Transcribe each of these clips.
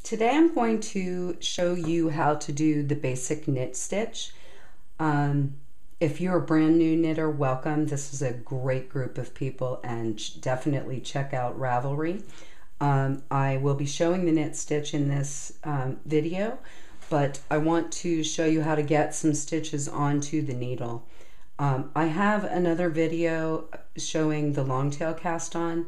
Today I'm going to show you how to do the basic knit stitch. If you're a brand new knitter, welcome. This is a great group of people, and definitely check out Ravelry. I will be showing the knit stitch in this video, but I want to show you how to get some stitches onto the needle. I have another video showing the long tail cast on,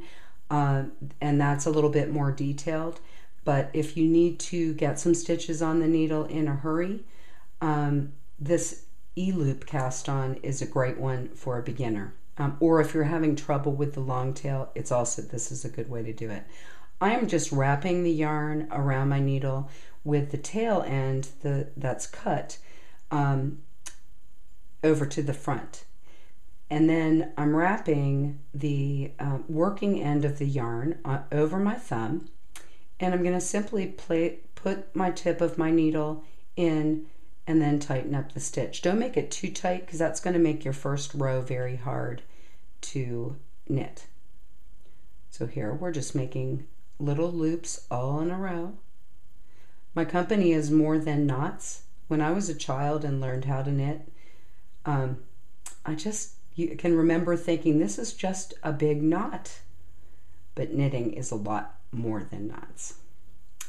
and that's a little bit more detailed. But if you need to get some stitches on the needle in a hurry, this E-loop cast on is a great one for a beginner. Or if you're having trouble with the long tail, this is a good way to do it. I am just wrapping the yarn around my needle with the tail end that's cut over to the front. And then I'm wrapping the working end of the yarn over my thumb. And I'm going to simply put my tip of my needle in and then tighten up the stitch. Don't make it too tight because that's going to make your first row very hard to knit. So here we're just making little loops all in a row. My company is More Than Knots. When I was a child and learned how to knit, you can remember thinking this is just a big knot. But knitting is a lot more than knots.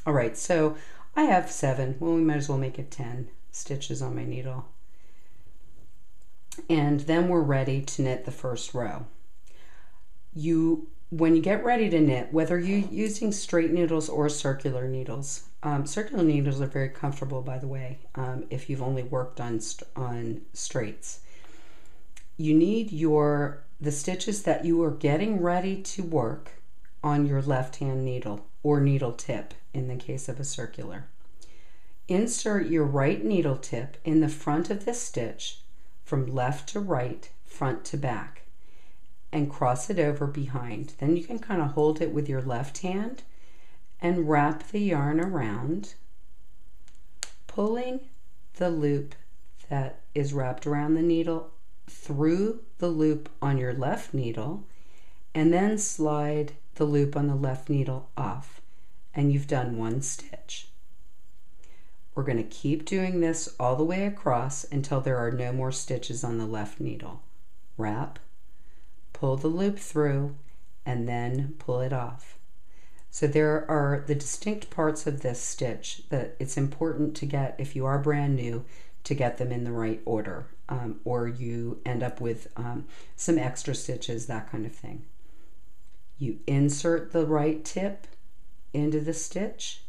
All right, so I have 7. Well, we might as well make it 10 stitches on my needle. And then we're ready to knit the first row. When you get ready to knit, whether you're using straight needles or circular needles, circular needles are very comfortable, by the way, if you've only worked on straights. You need the stitches that you are getting ready to work on your left-hand needle or needle tip in the case of a circular. Insert your right needle tip in the front of this stitch from left to right, front to back, and cross it over behind. Then you can kind of hold it with your left hand and wrap the yarn around, pulling the loop that is wrapped around the needle through the loop on your left needle, and then slide the loop on the left needle off, and you've done 1 stitch. We're going to keep doing this all the way across until there are no more stitches on the left needle. Wrap, pull the loop through, and then pull it off. So there are the distinct parts of this stitch that it's important to get, if you are brand new, to get them in the right order, or you end up with some extra stitches, that kind of thing. You insert the right tip into the stitch,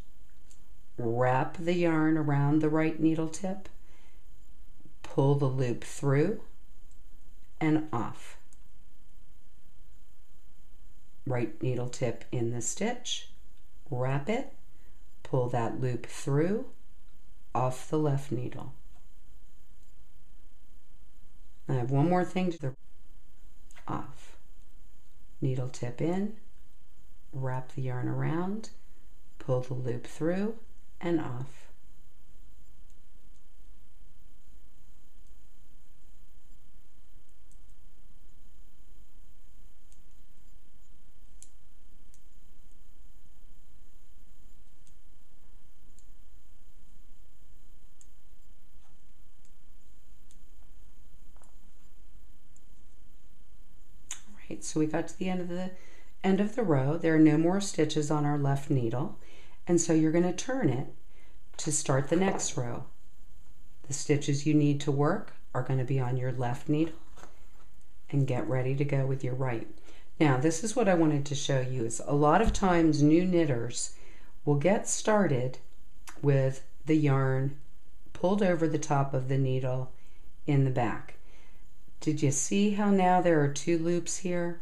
wrap the yarn around the right needle tip, pull the loop through and off. Right needle tip in the stitch, wrap it, pull that loop through, off the left needle. I have one more thing to do. Off. Needle tip in, wrap the yarn around, pull the loop through, and off. Right, so we got to the end of the row. There are no more stitches on our left needle, and so you're going to turn it to start the next row. The stitches you need to work are going to be on your left needle, and get ready to go with your right. Now, this is what I wanted to show you. Is a lot of times new knitters will get started with the yarn pulled over the top of the needle in the back. Did you see how now there are 2 loops here?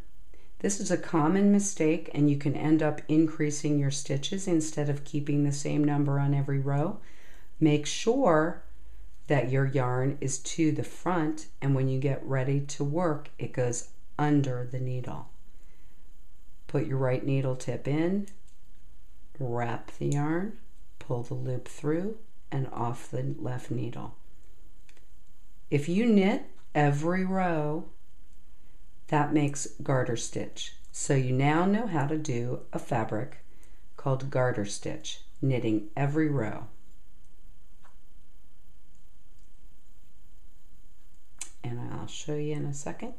This is a common mistake, and you can end up increasing your stitches instead of keeping the same number on every row. Make sure that your yarn is to the front, and when you get ready to work, it goes under the needle. Put your right needle tip in, wrap the yarn, pull the loop through, and off the left needle. If you knit every row, that makes garter stitch. So you now know how to do a fabric called garter stitch. knitting every row. And I'll show you in a second.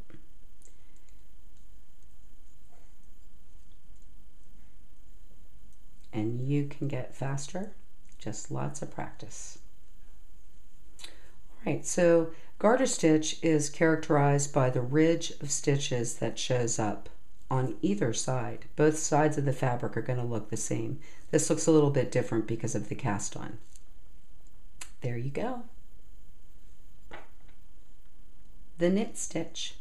And you can get faster, just lots of practice. All right, so garter stitch is characterized by the ridge of stitches that shows up on either side. Both sides of the fabric are going to look the same. This looks a little bit different because of the cast on. There you go. The knit stitch.